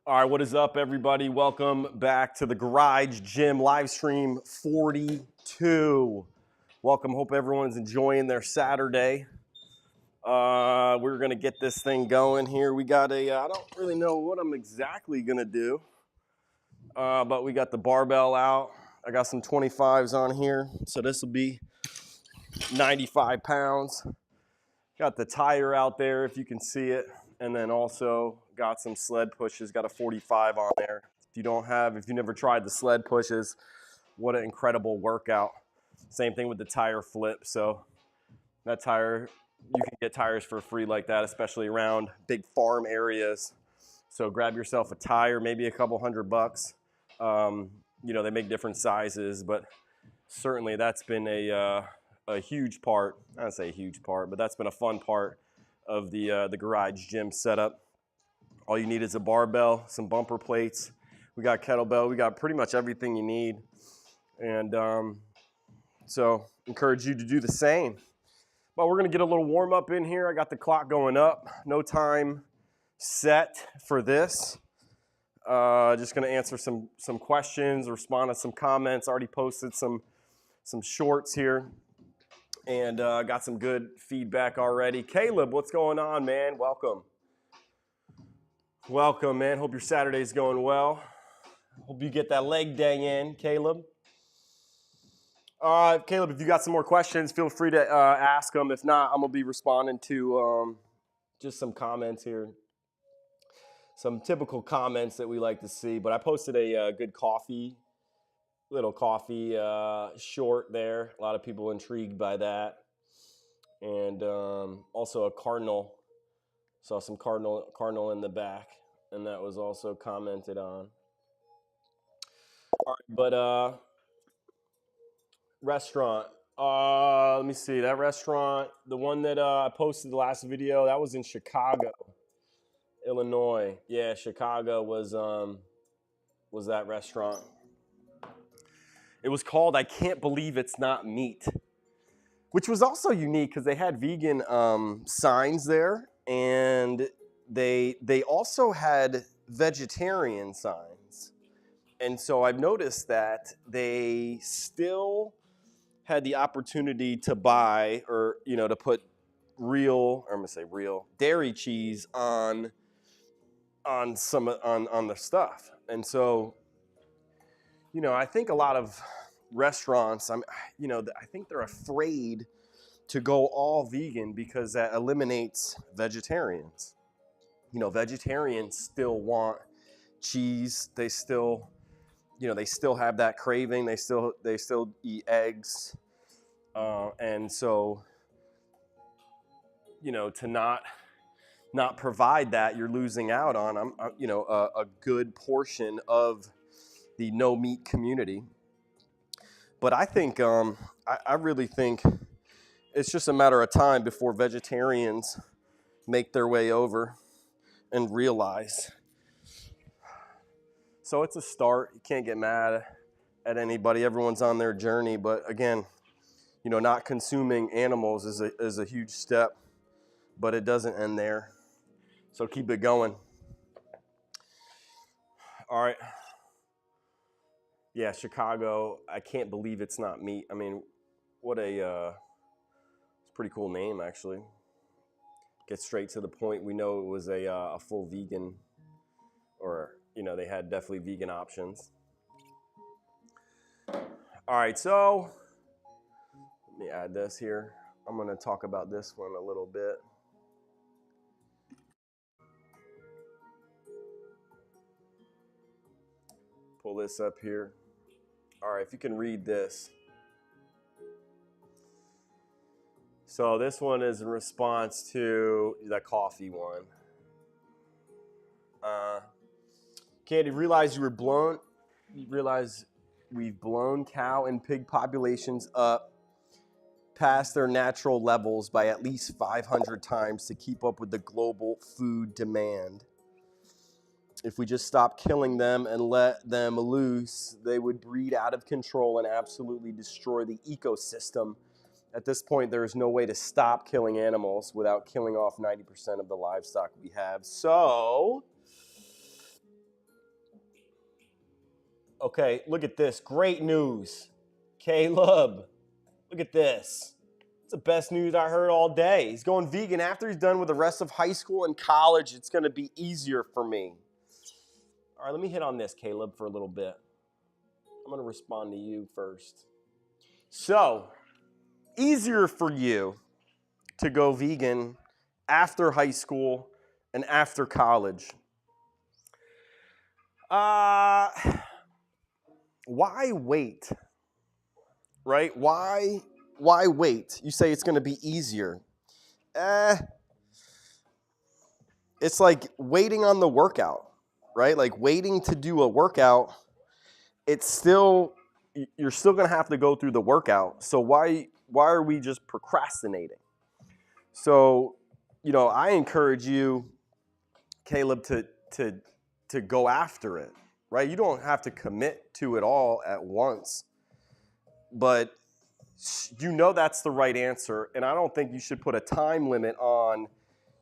All right, what is up, everybody? Welcome back to the Garage Gym live stream 42. Welcome. Hope everyone's enjoying their Saturday. We're gonna get this thing going here. We got I don't really know what I'm exactly gonna do, but we got the barbell out. I got some 25s on here, so this will be 95 pounds. Got the tire out there, if you can see it. And then also got some sled pushes, got a 45 on there. If you've never tried the sled pushes, what an incredible workout. Same thing with the tire flip. So that tire, you can get tires for free like that, especially around big farm areas. So grab yourself a tire, maybe a couple $100. They make different sizes, but certainly that's been a huge part. I don't say a huge part, but that's been a fun part of the garage gym setup. All you need is a barbell, some bumper plates. We got kettlebell. We got pretty much everything you need. And so encourage you to do the same. But we're going to get a little warm up in here. I got the clock going up. No time set for this. Just going to answer some questions, respond to some comments. Already posted some shorts here. And got some good feedback already. Caleb, what's going on, man? Welcome. Welcome, man. Hope your Saturday's going well. Hope you get that leg day in, Caleb. Caleb, if you got some more questions, feel free to ask them. If not, I'm going to be responding to just some comments here. Some typical comments that we like to see. But I posted a good little coffee short there. A lot of people intrigued by that. And also a cardinal. Saw some cardinal in the back, and that was also commented on. All right, but restaurant. Let me see. That restaurant, the one that I posted the last video, that was in Chicago, Illinois. Yeah, Chicago was that restaurant. It was called I Can't Believe It's Not Meat, which was also unique because they had vegan signs there, and they also had vegetarian signs. And so I've noticed that they still had the opportunity to buy or, to put real dairy cheese on the stuff. And so, I think a lot of restaurants, I think they're afraid to go all vegan because that eliminates vegetarians. Vegetarians still want cheese. They still have that craving. They still eat eggs, and so to not provide that, you're losing out on a good portion of the no meat community. But I think I really think it's just a matter of time before vegetarians make their way over and realize. So it's a start. You can't get mad at anybody. Everyone's on their journey. But again, not consuming animals is a huge step, but it doesn't end there. So keep it going. All right. Yeah, Chicago. I can't believe it's not meat. I mean, what it's a pretty cool name, actually. Get straight to the point. We know it was a full vegan, or they had definitely vegan options. All right, so let me add this here. I'm going to talk about this one a little bit. Pull this up here. All right, if you can read this. So this one is in response to the coffee one. Candy, realize we've blown cow and pig populations up past their natural levels by at least 500 times to keep up with the global food demand. If we just stop killing them and let them loose, they would breed out of control and absolutely destroy the ecosystem. At this point, there is no way to stop killing animals without killing off 90% of the livestock we have. So Okay, look at this. Great news. Caleb, look at this. It's the best news I heard all day. He's going vegan after he's done with the rest of high school and college. It's going to be easier for me. All right, let me hit on this, Caleb, for a little bit. I'm going to respond to you first. So, easier for you to go vegan after high school and after college. Why wait? Right? Why wait? You say it's going to be easier. It's like waiting on the workout, right? Like waiting to do a workout, you're still going to have to go through the workout. So why are we just procrastinating? So, I encourage you, Caleb, to go after it, right? You don't have to commit to it all at once, but that's the right answer. And I don't think you should put a time limit on,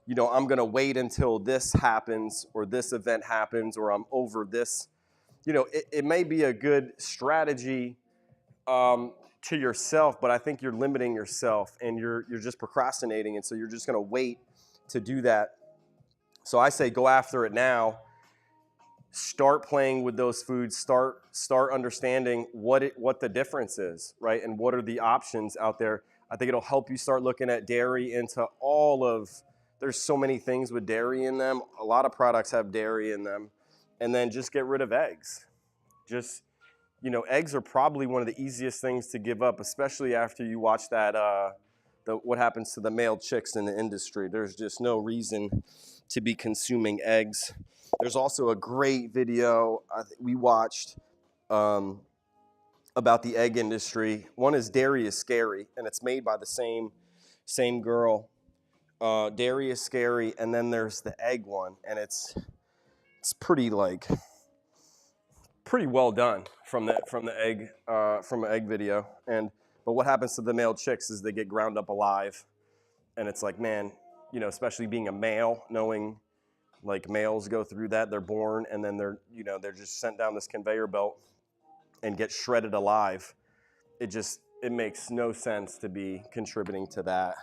I'm going to wait until this happens or this event happens or I'm over this. It may be a good strategy to yourself, but I think you're limiting yourself and you're just procrastinating. And so you're just going to wait to do that. So I say go after it now. Start playing with those foods. Start understanding what the difference is, right? And what are the options out there. I think it'll help you start looking at dairy into there's so many things with dairy in them. A lot of products have dairy in them. And then just get rid of eggs. Eggs are probably one of the easiest things to give up, especially after you watch that, what happens to the male chicks in the industry. There's just no reason to be consuming eggs. There's also a great video we watched about the egg industry. One is Dairy is Scary, and it's made by the same girl. Dairy is Scary, and then there's the egg one, and it's pretty well done from the egg video. But what happens to the male chicks is they get ground up alive, and it's like, man, especially being a male, knowing like males go through that, they're born and then they're just sent down this conveyor belt and get shredded alive. It makes no sense to be contributing to that,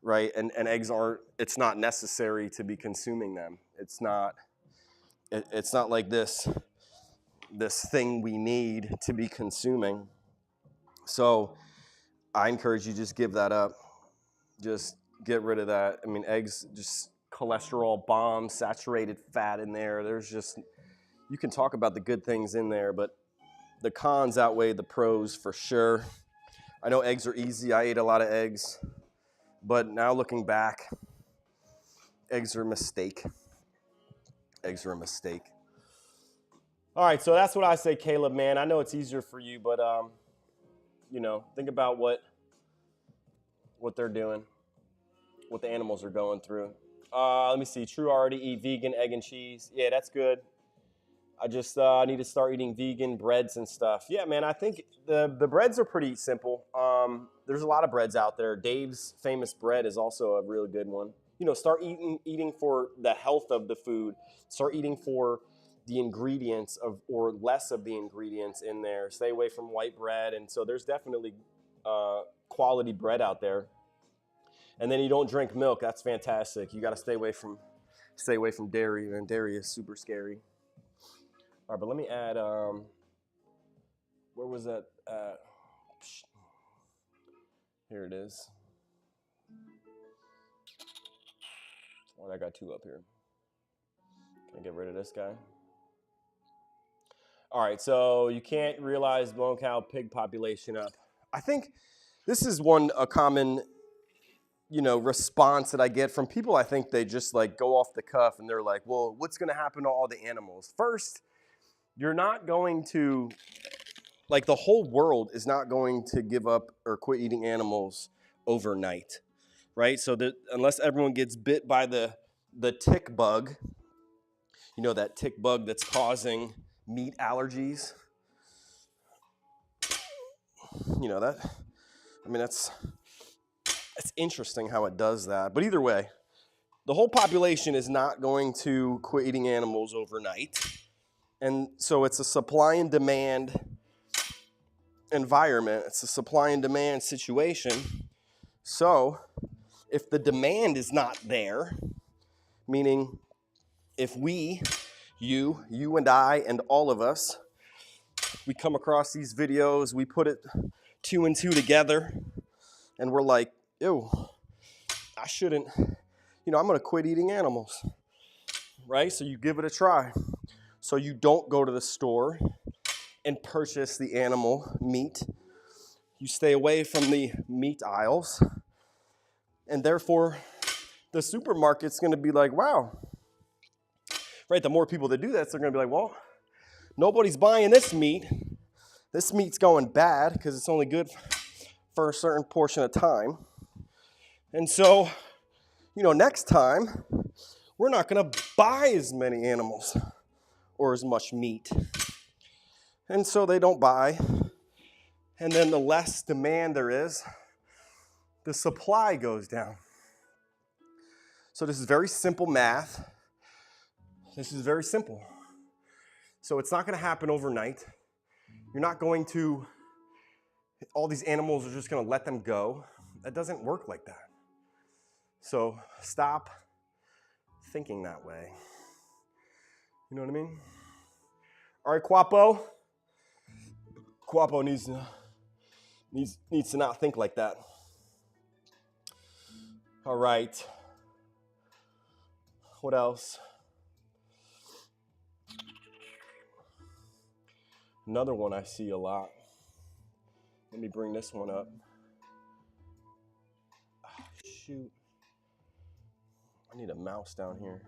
right? And eggs it's not necessary to be consuming them. It's not like this thing we need to be consuming. So I encourage you, just give that up. Just get rid of that. I mean, eggs, just cholesterol bombs, saturated fat in there. You can talk about the good things in there, but the cons outweigh the pros for sure. I know eggs are easy. I ate a lot of eggs, but now looking back, eggs are a mistake. Eggs are a mistake. All right, so that's what I say, Caleb, man. I know it's easier for you, but think about what they're doing, what the animals are going through. Let me see. True already eat vegan, egg and cheese. Yeah, that's good. I just need to start eating vegan breads and stuff. Yeah, man, I think the breads are pretty simple. There's a lot of breads out there. Dave's Famous Bread is also a really good one. Start eating for the health of the food. Start eating for the ingredients or less of the ingredients in there. Stay away from white bread. And so there's definitely quality bread out there. And then you don't drink milk. That's fantastic. You got to stay away from dairy, and dairy is super scary. All right, but let me add, where was that? Here it is. Oh, I got two up here. Can I get rid of this guy? All right, so you can't realize blown cow pig population up. I think this is a common response that I get from people. I think they just go off the cuff and they're like, well, what's going to happen to all the animals? First, you're not going to, the whole world is not going to give up or quit eating animals overnight, right? So that unless everyone gets bit by the tick bug, that tick bug that's causing meat allergies, it's interesting how it does that. But either way, the whole population is not going to quit eating animals overnight. And so it's a supply and demand environment. It's a supply and demand situation. So if the demand is not there, meaning if we, you and I and all of us, we come across these videos, we put it 2 and 2 together, and we're like, ew, I shouldn't, I'm gonna quit eating animals, right? So you give it a try. So you don't go to the store and purchase the animal meat. You stay away from the meat aisles, and therefore the supermarket's gonna be like, wow, right? The more people that do that, they're gonna be like, well, nobody's buying this meat. This meat's going bad because it's only good for a certain portion of time. And so, next time, we're not gonna buy as many animals or as much meat. And so they don't buy. And then the less demand there is, the supply goes down. So this is very simple math. This is very simple. So it's not gonna happen overnight. You're not going to, all these animals are just gonna let them go. That doesn't work like that. So stop thinking that way. You know what I mean? All right, Quapo. Quapo needs to not think like that. All right. What else? Another one I see a lot. Let me bring this one up. Oh, shoot. I need a mouse down here.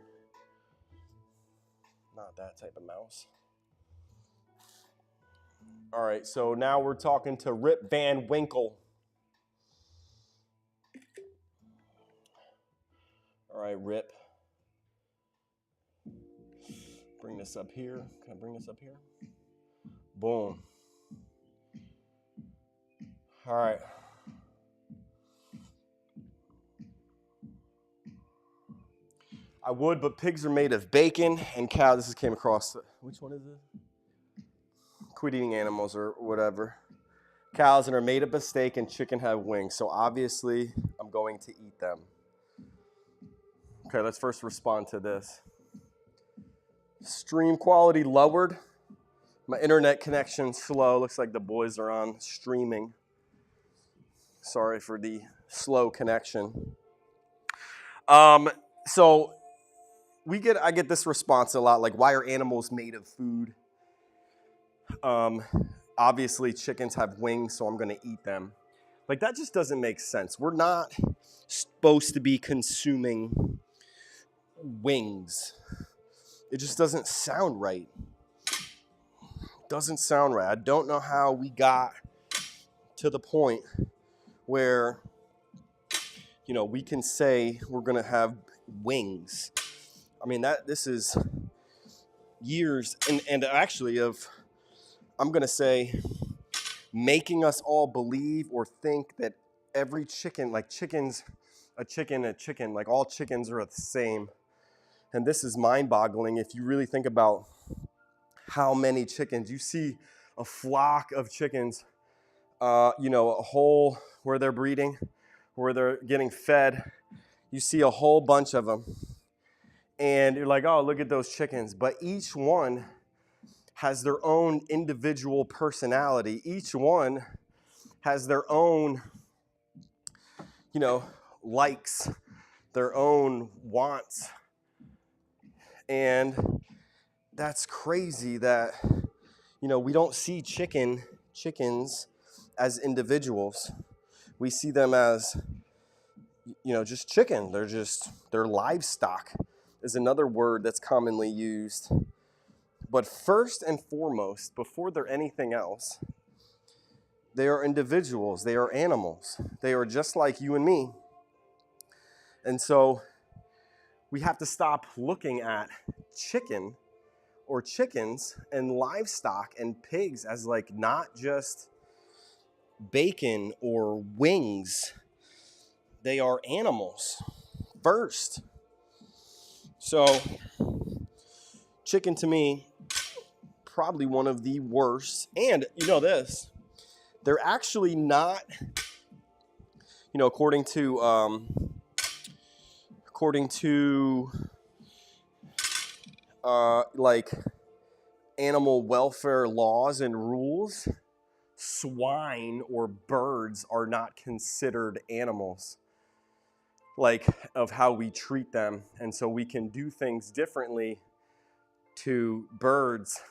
Not that type of mouse. All right, so now we're talking to Rip Van Winkle. All right, Rip. Bring this up here. Can I bring this up here? Boom. All right. I would, but pigs are made of bacon and cow. This came across. Which one is it? Quit eating animals or whatever. Cows and are made up of steak, and chicken have wings. So obviously, I'm going to eat them. Okay, let's first respond to this. Stream quality lowered. My internet connection's slow. Looks like the boys are on streaming. Sorry for the slow connection. So I get this response a lot, like, why are animals made of food? Obviously chickens have wings, so I'm gonna eat them. Like, that just doesn't make sense. We're not supposed to be consuming wings. It just doesn't sound right. Doesn't sound right. I don't know how we got to the point where, we can say we're gonna have wings. I mean, this is years and actually of, I'm gonna say, making us all believe or think that every chicken, like chickens, a chicken, like all chickens are the same. And this is mind-boggling if you really think about how many chickens. You see a flock of chickens, a whole, where they're breeding, where they're getting fed. You see a whole bunch of them. And you're like, oh, look at those chickens. But each one has their own individual personality. Each one has their own, likes, their own wants. And that's crazy that, we don't see chickens as individuals. We see them as, just chicken. They're livestock is another word that's commonly used. But first and foremost, before they're anything else, they are individuals. They are animals. They are just like you and me. And so we have to stop looking at chicken or chickens and livestock and pigs as like not just bacon or wings. They are animals first. So chicken to me probably one of the worst. And you know this, they're actually not, you know, according to like animal welfare laws and rules, swine or birds are not considered animals, like of how we treat them. And so we can do things differently to birds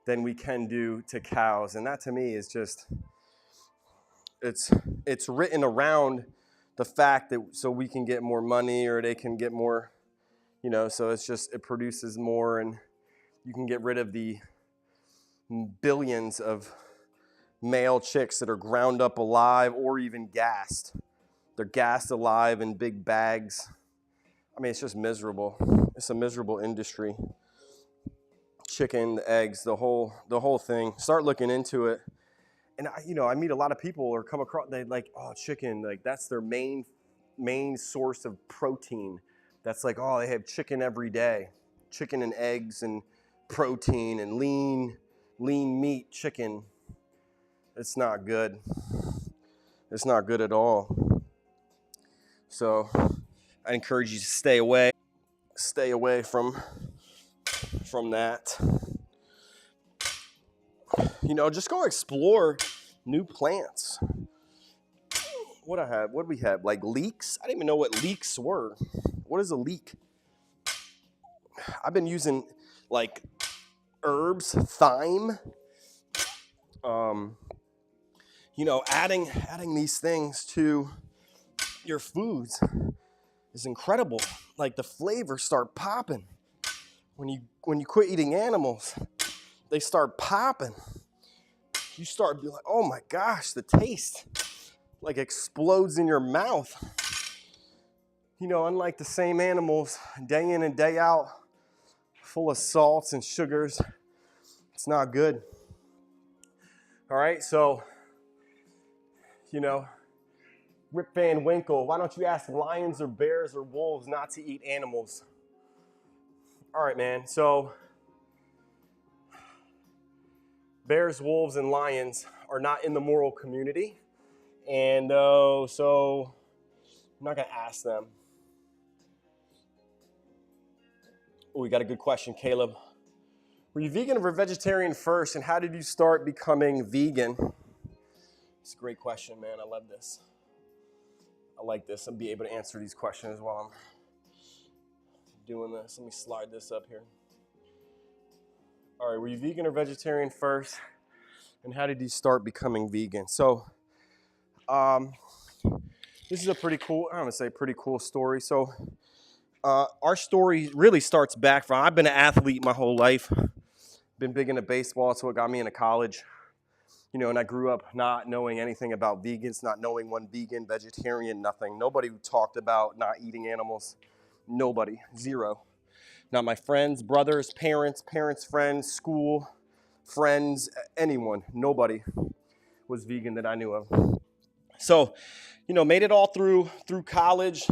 than we can do to cows. And that to me is just, it's written around the fact that so we can get more money or they can get more, you know, so it's just, it produces more and you can get rid of the billions of male chicks that are ground up alive or even gassed. They're gassed alive in big bags. I mean, it's just miserable. It's a miserable industry. Chicken, the eggs, the whole thing. Start looking into it. And I meet a lot of people or come across, they like, oh, chicken, like that's their main source of protein. That's like, oh, they have chicken every day. Chicken and eggs and protein and lean meat chicken. It's not good. It's not good at all. So I encourage you to stay away from that. You know, just go explore new plants. What do we have? Like leeks? I didn't even know what leeks were. What is a leek? I've been using like herbs, thyme. You know, adding these things to your foods is incredible. Like the flavors start popping. When you quit eating animals, they start popping. You start being like, oh my gosh, the taste like explodes in your mouth. You know, unlike the same animals day in and day out, full of salts and sugars, it's not good. All right, so, you know, Rip Van Winkle, why don't you ask lions or bears or wolves not to eat animals? All right, man, so bears, wolves, and lions are not in the moral community. And so I'm not going to ask them. Oh, we got a good question, Caleb. Were you vegan or vegetarian first, and how did you start becoming vegan? It's a great question, man. I love this. I like this. I'll be able to answer these questions while I'm doing this. Let me slide this up here. All right, were you vegan or vegetarian first, and how did you start becoming vegan? So, this is a pretty cool, I'm gonna say pretty cool story. So, our story really starts back from, I've been an athlete my whole life. Been big into baseball. It's what got me into college. You know, and I grew up not knowing anything about vegans, not knowing one vegan, vegetarian, nothing. Nobody talked about not eating animals. Nobody. Zero. Not my friends, brothers, parents, friends, school, friends, anyone. Nobody was vegan that I knew of. So, you know, made it all through college,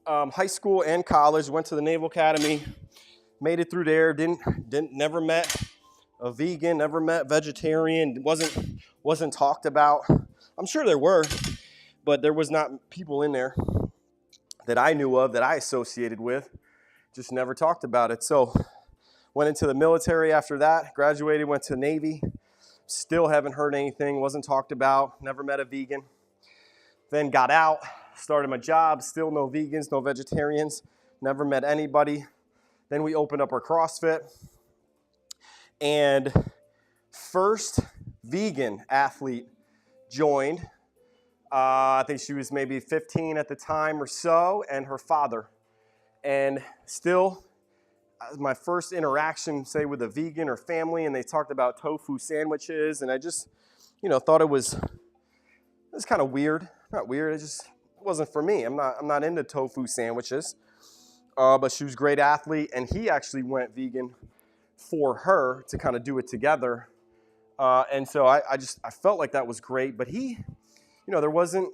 high school and college. Went to the Naval Academy. Made it through there. Never met a vegan. Never met vegetarian. Wasn't talked about. I'm sure there were, but there was not people in there that I knew of, that I associated with. Just never talked about it. So went into the military after that. Graduated. Went to Navy. Still haven't heard anything. Wasn't talked about. Never met a vegan. Then got out. Started my job. Still no vegans, no vegetarians. Never met anybody. Then we opened up our CrossFit. And first vegan athlete joined. I think she was maybe 15 at the time or so, and her father. And still, my first interaction, say, with a vegan or family, and they talked about tofu sandwiches, and I just, you know, thought it was kind of weird. Not weird, it just wasn't for me. I'm not into tofu sandwiches. But she was a great athlete, and he actually went vegan for her to kind of do it together. And so I felt like that was great. But he, you know, there wasn't,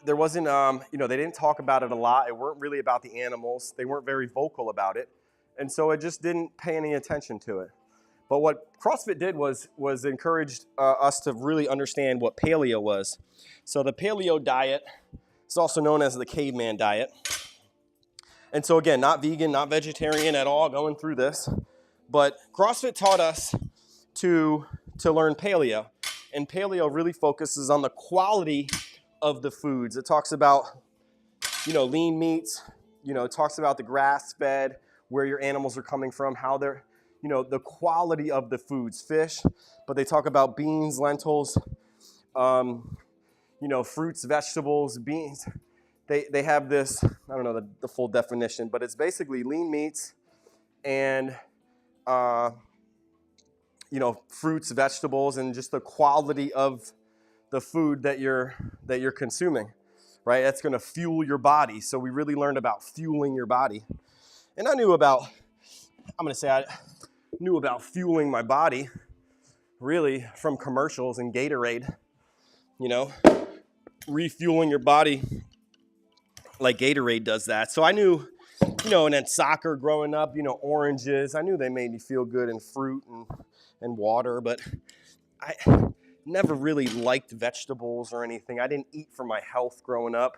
you know, they didn't talk about it a lot. It weren't really about the animals. They weren't very vocal about it. And so I just didn't pay any attention to it. But what CrossFit did was encouraged us to really understand what paleo was. So the paleo diet is also known as the caveman diet. And so again, not vegan, not vegetarian at all, going through this. But CrossFit taught us to learn paleo. And paleo really focuses on the quality of the foods. It talks about, lean meats. It talks about the grass-fed, where your animals are coming from, how they're, the quality of the foods, fish. But they talk about beans, lentils, fruits, vegetables, beans. They have this, I don't know the full definition, but it's basically lean meats and, fruits, vegetables, and just the quality of the food that you're consuming, right? That's going to fuel your body. So we really learned about fueling your body. And I knew about fueling my body really from commercials and Gatorade, refueling your body like Gatorade does that. So I knew, and then soccer growing up, oranges, I knew they made me feel good, and fruit and water, but I never really liked vegetables or anything. I didn't eat for my health growing up.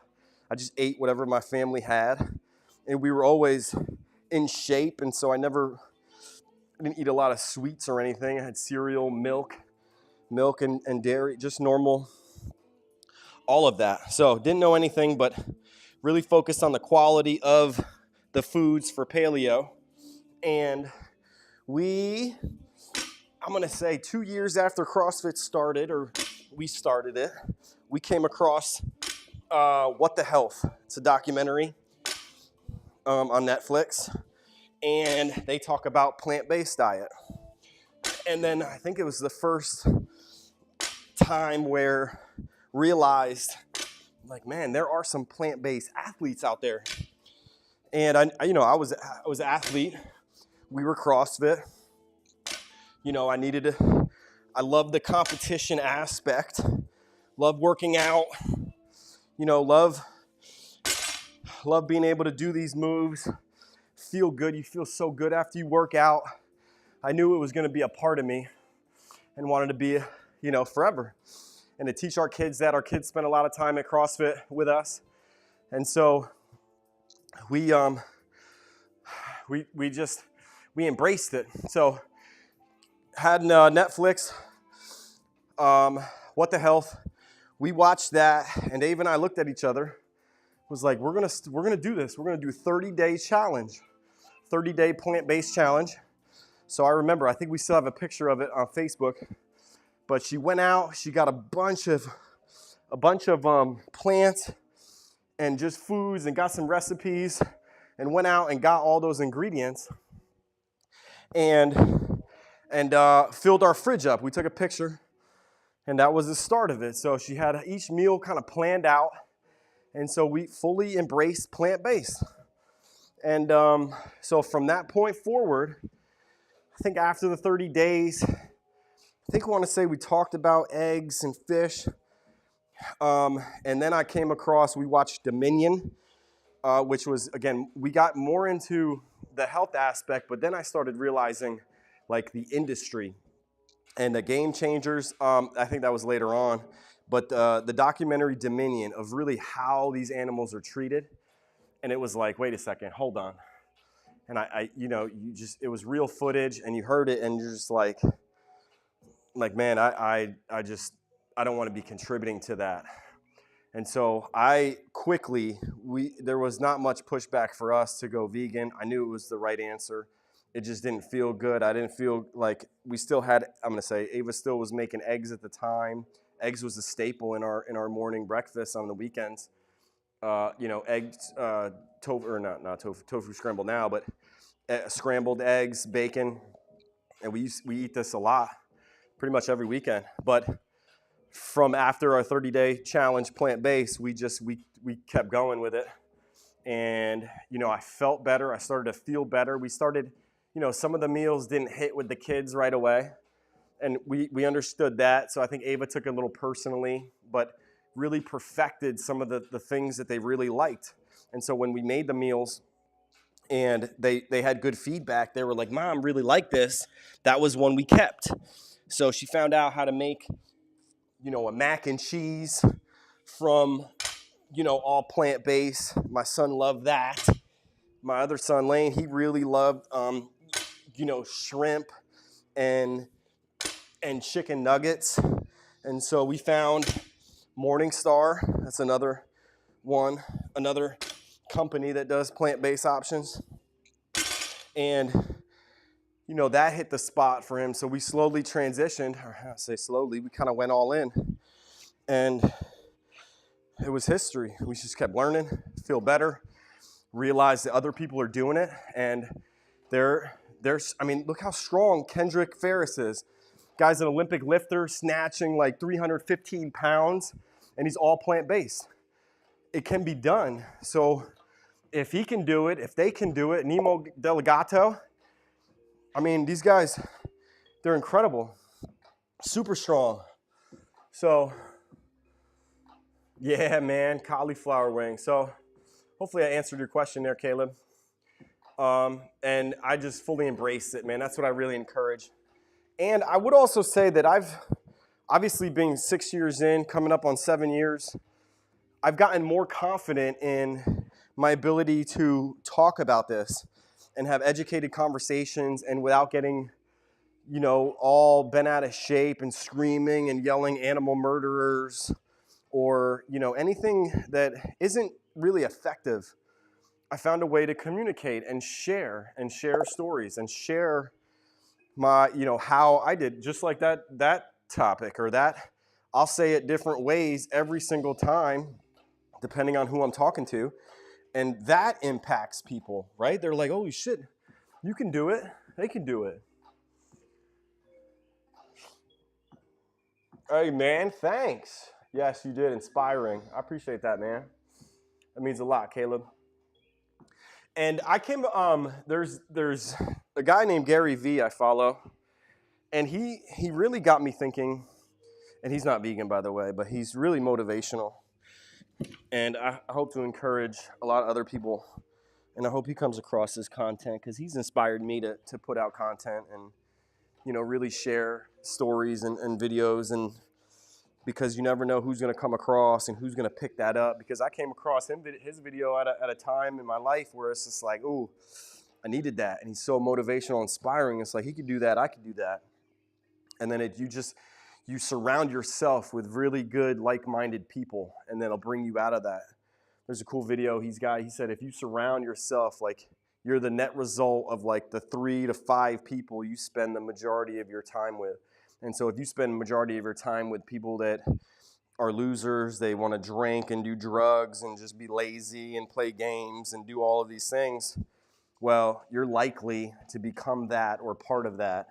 I just ate whatever my family had, and we were always in shape, and so I didn't eat a lot of sweets or anything. I had cereal, milk and dairy, just normal, all of that. So didn't know anything, but really focused on the quality of the foods for paleo. And I'm going to say 2 years after CrossFit started, or we started it, we came across What the Health. It's a documentary on Netflix, and they talk about plant-based diet. And then I think it was the first time where realized, like, man, there are some plant-based athletes out there. And I was an athlete. We were CrossFit. I love the competition aspect. Love working out. Love being able to do these moves. Feel good. You feel so good after you work out. I knew it was going to be a part of me and wanted to be, forever. And to teach our kids that. Our kids spend a lot of time at CrossFit with us. And so we embraced it. So had Netflix, What the Health. We watched that, and Dave and I looked at each other. Was like, we're gonna do this. We're gonna do 30-day challenge, 30-day plant-based challenge. So I remember, I think we still have a picture of it on Facebook. But she went out. She got a bunch of plants and just foods, and got some recipes, and went out and got all those ingredients, and filled our fridge up. We took a picture, and that was the start of it. So she had each meal kind of planned out, and so we fully embraced plant-based. And so from that point forward, I think after the 30 days, I want to say we talked about eggs and fish. And then I came across, we watched Dominion, which was, again, we got more into the health aspect, but then I started realizing, like, the industry and the game changers. I think that was later on. But the documentary Dominion, of really how these animals are treated. And it was like, wait a second, hold on. And it was real footage, and you heard it, and you're just like, man, I don't want to be contributing to that. And so there was not much pushback for us to go vegan. I knew it was the right answer. It just didn't feel good. I didn't feel like we still had, I'm going to say, Ava still was making eggs at the time. Eggs was a staple in our morning breakfast on the weekends. Eggs, tofu scrambled now, but scrambled eggs, bacon. And we eat this a lot, pretty much every weekend. But from after our 30-day challenge plant-based, we kept going with it. And, I felt better. I started to feel better. We started, some of the meals didn't hit with the kids right away. And we understood that. So I think Ava took it a little personally, but really perfected some of the things that they really liked. And so when we made the meals and they had good feedback. They were like, Mom, really like this. That was one we kept. So she found out how to make, a mac and cheese from, all plant-based. My son loved that. My other son, Lane, he really loved, shrimp and chicken nuggets. And so we found Morningstar. That's another company that does plant-based options. And, that hit the spot for him. So we slowly transitioned, or I say slowly, we kind of went all in. And it was history. We just kept learning, feel better, realize that other people are doing it. And look how strong Kendrick Ferris is. Guy's an Olympic lifter, snatching like 315 pounds, and he's all plant-based. It can be done. So if he can do it, if they can do it, Nemo Delegato, these guys, they're incredible. Super strong. So, yeah, man, cauliflower wing. So hopefully I answered your question there, Caleb. And I just fully embrace it, man. That's what I really encourage. And I would also say that I've obviously been 6 years in, coming up on 7 years, I've gotten more confident in my ability to talk about this and have educated conversations, and without getting, all bent out of shape and screaming and yelling animal murderers or, anything that isn't really effective. I found a way to communicate and share stories and share my, how I did, just like that topic or that. I'll say it different ways every single time, depending on who I'm talking to. And that impacts people, right? They're like, holy shit, you can do it. They can do it. Hey, man, thanks. Yes, you did. Inspiring. I appreciate that, man. That means a lot, Caleb. And I came, there's a guy named Gary V I follow, and he really got me thinking, and he's not vegan, by the way, but he's really motivational. And I hope to encourage a lot of other people, and I hope he comes across this content, because he's inspired me to put out content and, really share stories and videos, and because you never know who's going to come across and who's going to pick that up. Because I came across his video at a time in my life where it's just like, ooh, I needed that. And he's so motivational, inspiring. It's like, he could do that, I could do that. And then you surround yourself with really good, like-minded people, and then it'll bring you out of that. There's a cool video he said, if you surround yourself, like, you're the net result of like the 3 to 5 people you spend the majority of your time with. And so if you spend the majority of your time with people that are losers, they want to drink and do drugs and just be lazy and play games and do all of these things, well, you're likely to become that or part of that.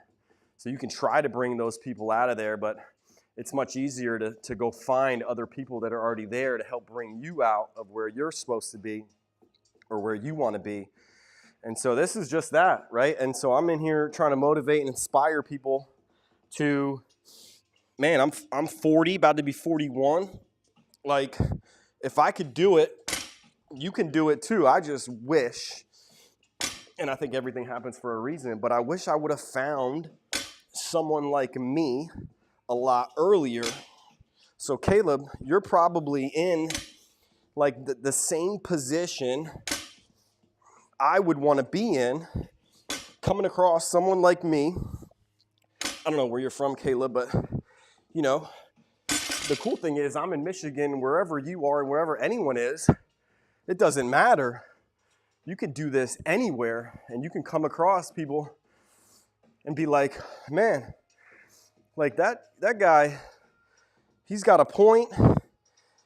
So you can try to bring those people out of there, but it's much easier to go find other people that are already there to help bring you out of where you're supposed to be or where you want to be. And so this is just that, right? And so I'm in here trying to motivate and inspire people to, man, I'm 40, about to be 41. Like, if I could do it, you can do it too. I just wish, and I think everything happens for a reason, but I wish I would have found someone like me a lot earlier. So Caleb, you're probably in like the same position I would want to be in, coming across someone like me. I don't know where you're from, Caleb, but the cool thing is I'm in Michigan. Wherever you are and wherever anyone is, it doesn't matter. You can do this anywhere, and you can come across people and be like, man, like that guy, he's got a point,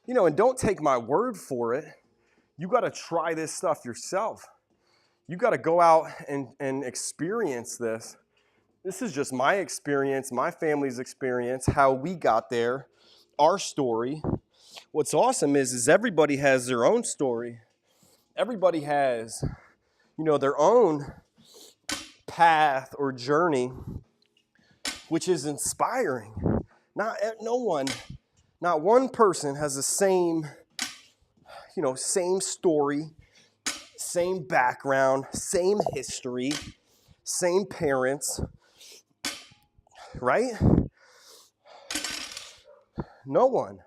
and don't take my word for it. You got to try this stuff yourself. You got to go out and experience this. This is just my experience, my family's experience, how we got there, our story. What's awesome is everybody has their own story. Everybody has, their own path or journey, which is inspiring. Not one person has the same, same story, same background, same history, same parents, right? No one.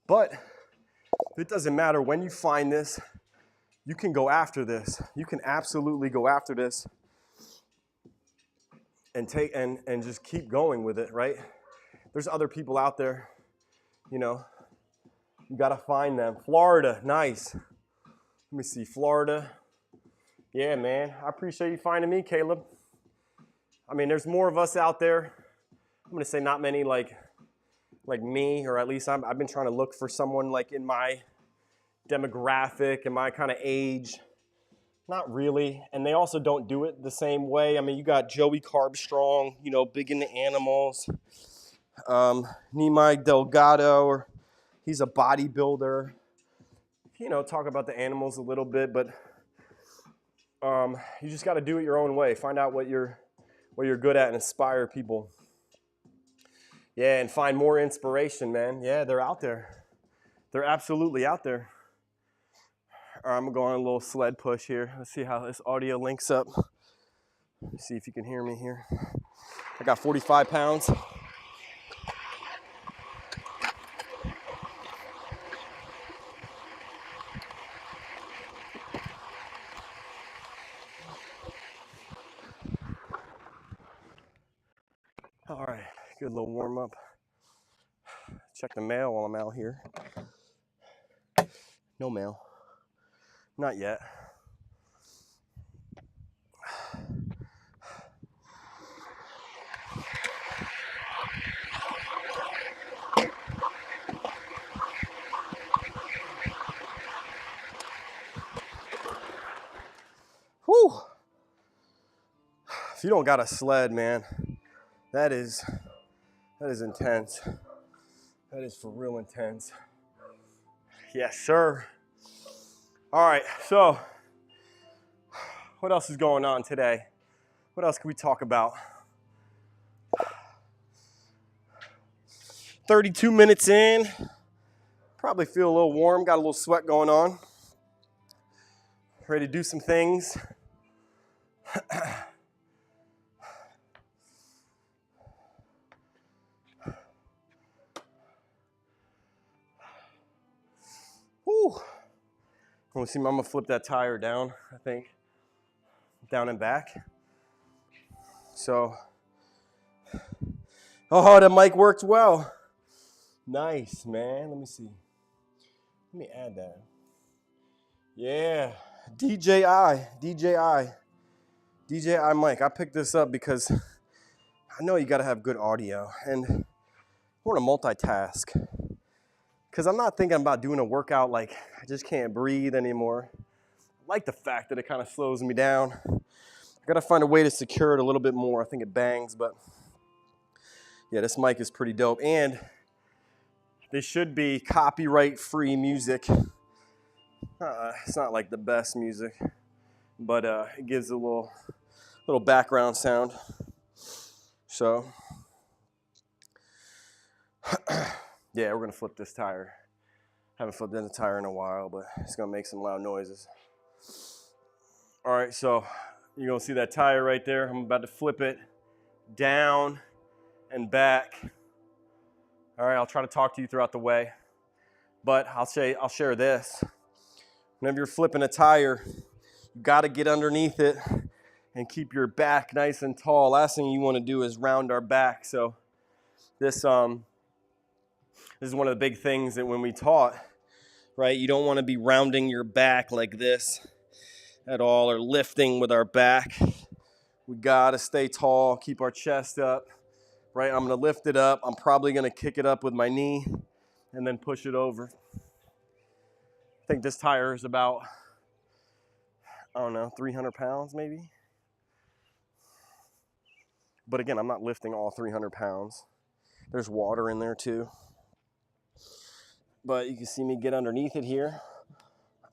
But it doesn't matter when you find this, you can go after this. You can absolutely go after this and take and just keep going with it, right? There's other people out there, you know, you gotta find them. Florida, nice. Let me see, Florida. Yeah, man, I appreciate you finding me, Caleb. I mean, there's more of us out there. I'm gonna say not many like me, or at least I've been trying to look for someone like in my demographic and my kind of age. Not really, and they also don't do it the same way. I mean, you got Joey Carbstrong, you know, big into animals. Nimai Delgado, or he's a bodybuilder. You know, talk about the animals a little bit, but you just got to do it your own way. Find out what you're good at and inspire people. Yeah, and find more inspiration, man. Yeah, they're out there. They're absolutely out there. All right, I'm going to go on a little sled push here. Let's see how this audio links up. Let's see if you can hear me here. I got 45 pounds. All right, good little warm up. Check the mail while I'm out here. No mail. Not yet. Whew. If you don't got a sled, man, that is intense. That is for real intense. Yes, sir. All right, so what else is going on today? What else can we talk about? 32 minutes in. Probably feel a little warm, got a little sweat going on. Ready to do some things. Whew. I'm gonna flip that tire down, I think. Down and back. So, oh, the mic worked well. Nice, man. Let me see. Let me add that. Yeah, DJI mic. I picked this up because I know you gotta have good audio, and I want to multitask. Because I'm not thinking about doing a workout like I just can't breathe anymore. I like the fact that it kind of slows me down. I gotta find a way to secure it a little bit more. I think it bangs, but yeah, this mic is pretty dope. And this should be copyright-free music. It's not like the best music, but it gives a little background sound. So, yeah, we're gonna flip this tire. Haven't flipped in the tire in a while, but it's gonna make some loud noises. All right, so you're gonna see that tire right there. I'm about to flip it down and back. All right, I'll try to talk to you throughout the way, but I'll share this. Whenever you're flipping a tire, you gotta get underneath it and keep your back nice and tall. Last thing you wanna do is round our back. So this is one of the big things that when we taught, right, you don't wanna be rounding your back like this at all, or lifting with our back. We gotta stay tall, keep our chest up, right? I'm gonna lift it up. I'm probably gonna kick it up with my knee and then push it over. I think this tire is about, I don't know, 300 pounds maybe. But again, I'm not lifting all 300 pounds. There's water in there too. But you can see me get underneath it here.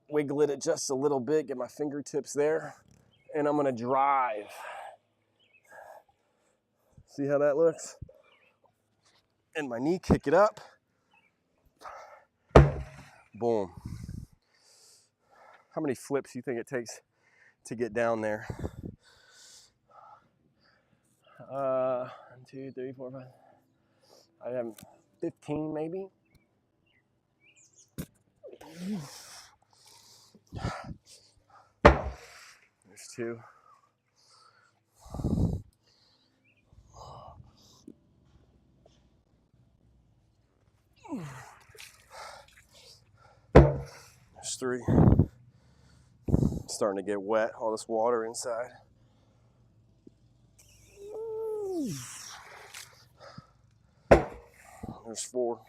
Wiggle it just a little bit, get my fingertips there, and I'm gonna drive. See how that looks? And my knee, kick it up. Boom. How many flips do you think it takes to get down there? 1, 2, 3, 4, 5. I have 15 maybe. There's 2. There's 3. It's starting to get wet, all this water inside. There's 4.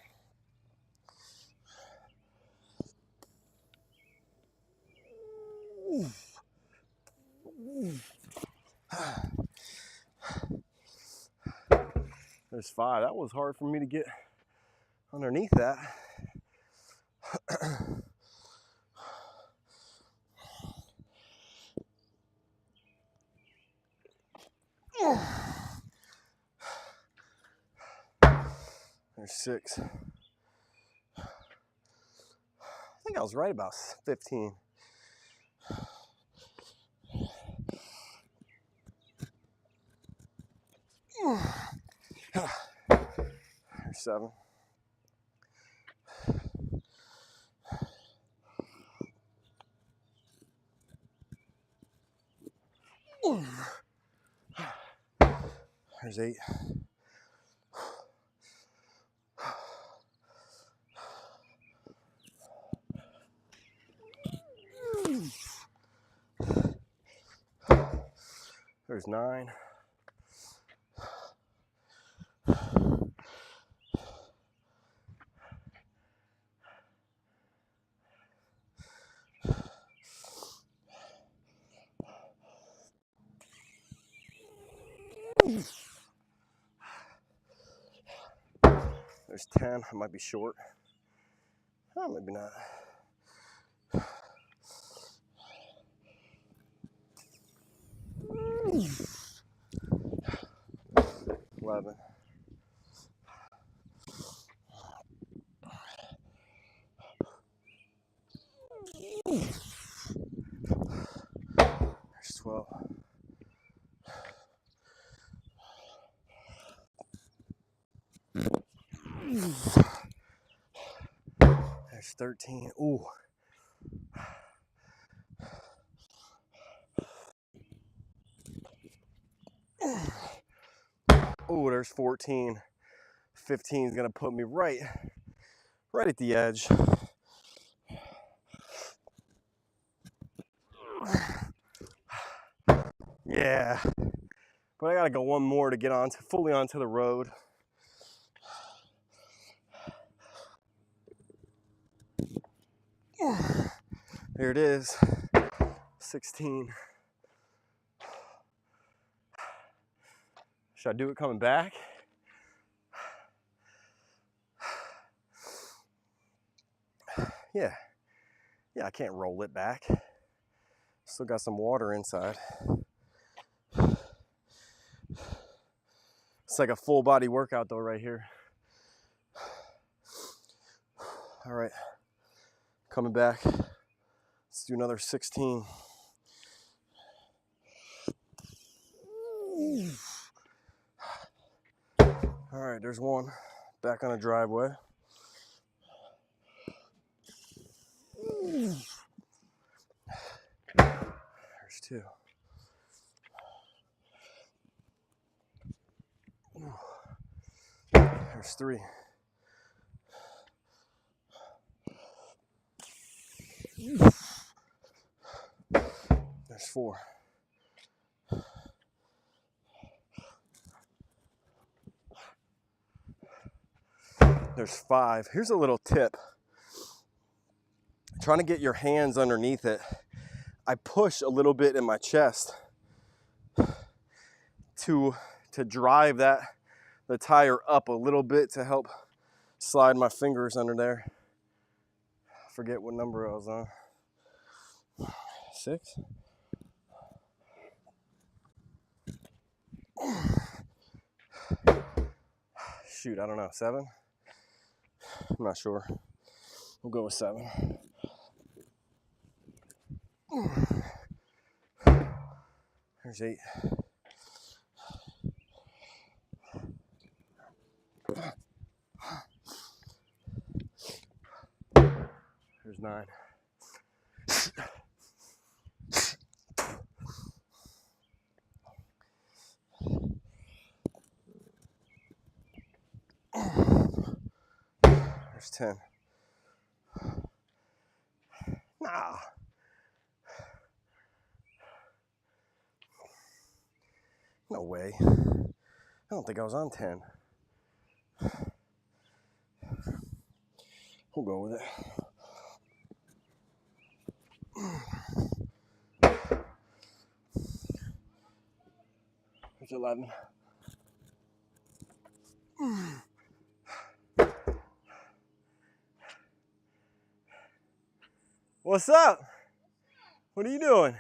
There's 5. That was hard for me to get underneath that. There's 6. I think I was right about 15. There's 7. There's 8. There's 9. There's 10. I might be short. Oh, maybe not. 11. There's 12. There's 13. Ooh. Ooh, there's 14. 15 is gonna put me right at the edge. Yeah. But I gotta go one more to get fully onto the road. There it is. 16. Should I do it coming back? Yeah. Yeah, I can't roll it back. Still got some water inside. It's like a full body workout though right here. All right, coming back. Let's do another 16. All right, there's 1 back on the driveway. There's 2. There's 3. There's 4. There's 5. Here's a little tip. Trying to get your hands underneath it. I push a little bit in my chest to drive the tire up a little bit to help slide my fingers under there. I forget what number I was on. 6? Shoot, I don't know. 7? I'm not sure. We'll go with 7. There's 8. There's 9. There's 10. Nah. No way. I don't think I was on 10. We'll go with it. There's 11. What's up? What are you doing?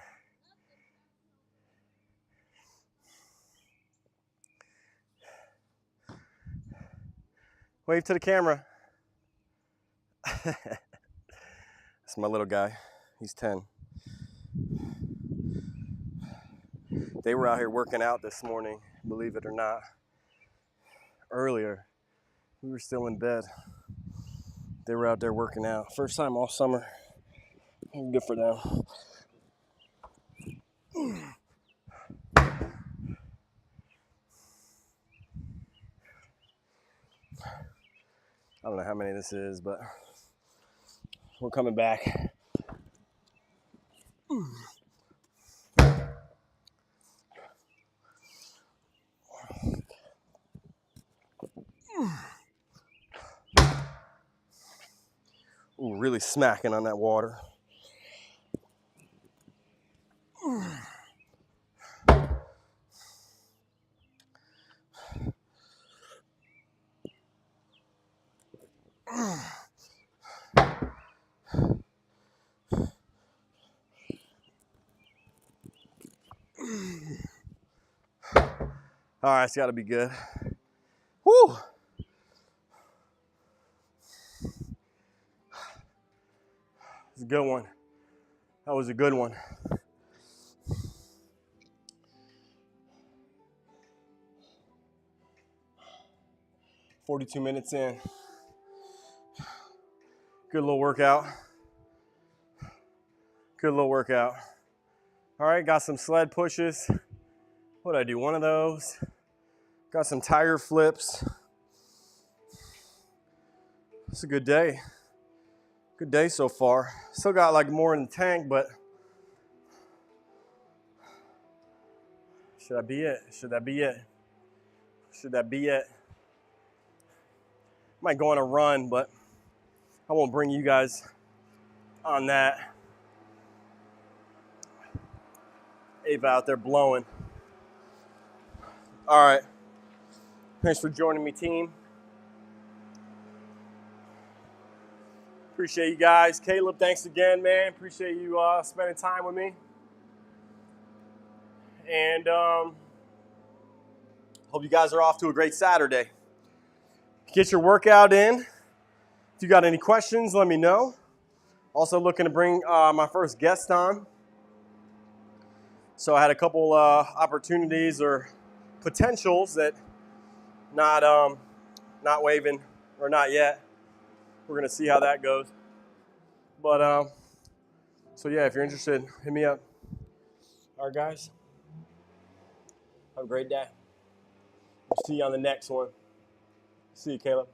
Wave to the camera. That's my little guy. He's 10. They were out here working out this morning, believe it or not. Earlier, we were still in bed. They were out there working out. First time all summer. Good for them. I don't know how many this is, but we're coming back. Ooh, really smacking on that water. All right, it's got to be good. Woo! It's a good one. That was a good one. "42 minutes in. Good little workout. Good little workout. All right, got some sled pushes. What did I do? One of those. Got some tire flips. It's a good day. Good day so far. Still got like more in the tank, but should that be it? Should that be it? Should that be it? Might go on a run, but I won't bring you guys on that. Ava out there blowing. All right. Thanks for joining me, team. Appreciate you guys. Caleb, thanks again, man. Appreciate you spending time with me. And hope you guys are off to a great Saturday. Get your workout in. If you got any questions, let me know. Also looking to bring my first guest on. So I had a couple opportunities or potentials that not waving or not yet. We're gonna see how that goes. But so yeah, if you're interested, hit me up. All right, guys. Have a great day. We'll see you on the next one. See you, Caleb.